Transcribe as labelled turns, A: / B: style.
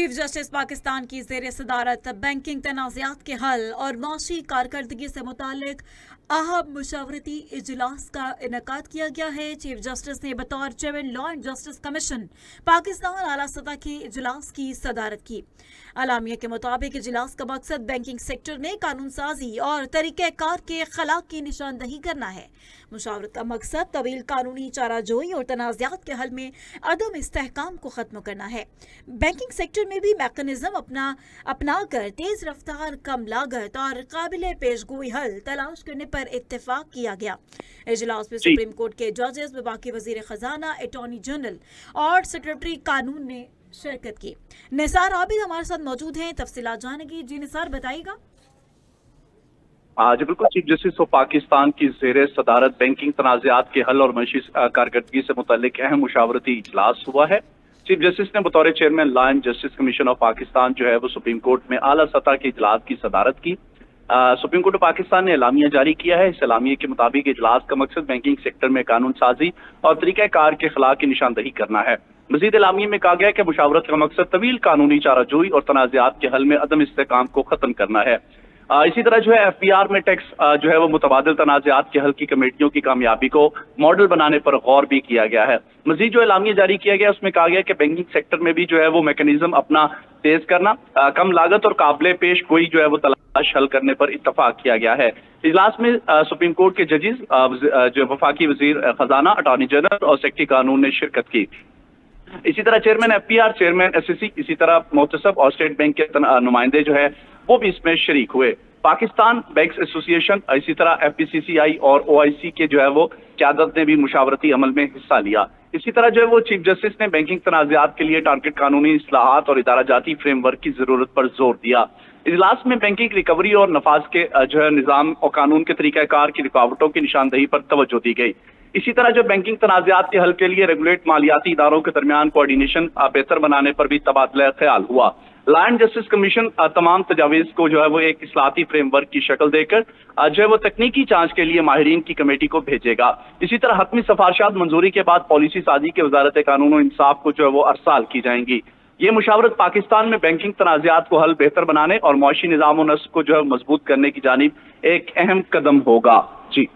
A: Chief justice Pakistan की ज़ेर सदारत बैंकिंग तनाज़ात के हल और माशी कारकर्दगी से मुतालिक अहम मुशावरती इजलास का इनेकाद किया गया है। चीफ जस्टिस ने बतौर chairman law and justice commission Pakistan आला सतह के इजलास की सदारत की। अलामिया के मुताबिक इजलास का मकसद बैंकिंग सेक्टर में कानून साजी और तरीक़ेकार के खिलाफ की निशानदही करना है। मुशावरत का मकसद तवील कानूनी चाराजोई और तनाज़ात के हल में अदम इस्तेहकाम को ख़त्म करना है। बैंकिंग सेक्टर में भी मैकेनिज्म अपना कर तेज रफ्तार, कम लागत और काबिल पेशगोई हल तलाश करने पर इत्तेफाक किया गया। इजलास में सुप्रीम कोर्ट के जजेस, वफाकी वजीर खजाना, अटॉर्नी जनरल और सेक्रेटरी कानून ने शिरकत की। निसार आबिद हमारे साथ मौजूद हैं, तफसीलात जानेंगे। जी निसार, बताइएगा।
B: जी बिल्कुल, चीफ जस्टिस ऑफ पाकिस्तान की ज़ेर सदारत बैंकिंग तनाज़ात के हल और मईशी कारकर्दगी से मुतालिक अहम मुशावरती इजलास हुआ है। चीफ जस्टिस ने बतौर chairman law and justice commission of Pakistan जो है वो सुप्रीम कोर्ट में आला सतह के इजलास की सदारत की। सुप्रीम कोर्ट ऑफ पाकिस्तान ने एलामिया जारी किया है। इस एलामिया के मुताबिक इजलास का मकसद बैंकिंग सेक्टर में कानून साजी और तरीक़ाकार के खिलाफ की निशानदही करना है। मजीद एलामिया में कहा गया कि मुशावरत का मकसद तवील कानूनी चाराजोई और तनाज़ात के हल में अदम इस्तेहकाम को खत्म करना है। इसी तरह जो है एफबीआर में टैक्स जो है वो मुतबादिल तनाज़ात के हल की कमेटियों की कामयाबी को मॉडल बनाने पर गौर भी किया गया है। मजीद जो एलामिया जारी किया गया उसमें कहा गया कि बैंकिंग सेक्टर में भी जो है वो मैकेनिज्म अपना तेज करना, कम लागत और काबिल पेश गोई जो है वो तलाश हल करने पर इत्तफाक किया गया है। इजलास में सुप्रीम कोर्ट के जजेस, जो वफाकी वजीर खजाना, अटॉर्नी जनरल और सेक्रेटरी कानून ने शिरकत की। इसी तरह चेयरमैन एफपीआर, चेयरमैन एसएससी, इसी तरह मोहतसब और स्टेट बैंक के नुमाइंदे जो है वो भी इसमें शरीक हुए। पाकिस्तान बैंक्स एसोसिएशन, इसी तरह एफपीसीसीआई और ओआईसी के जो है वो क़यादत ने भी मुशावरती अमल में हिस्सा लिया। इसी तरह जो है वो चीफ जस्टिस ने बैंकिंग तनाज़ात के लिए टारगेट कानूनी इस्लाहात और इदारा जाती फ्रेमवर्क की जरूरत पर जोर दिया। इजलास में बैंकिंग रिकवरी और नफाज के जो है निज़ाम और कानून के तरीक़ाकार की रुकावटों की निशानदही पर तवज्जो दी गई। इसी तरह जो बैंकिंग तनाज़ात के हल के लिए रेगुलेट मालियाती इदारों के दरमियान कोऑर्डिनेशन बेहतर बनाने पर भी तबादला ख्याल हुआ। लॉ एंड जस्टिस कमीशन तमाम तजावीज़ को जो है वो एक इस्लाहाती फ्रेमवर्क की शक्ल देकर जो है वो तकनीकी जांच के लिए माहिरीन की कमेटी को भेजेगा। इसी तरह हतमी सिफारिशात मंजूरी के बाद पॉलिसी साजी के वजारत कानून और इंसाफ को जो है वो अरसाल की जाएंगी। ये मुशावरत पाकिस्तान में बैंकिंग तनाज़ात को हल बेहतर बनाने और मुआशी निज़ाम और नस्ल को जो है मजबूत करने की जानिब एक अहम कदम होगा। जी।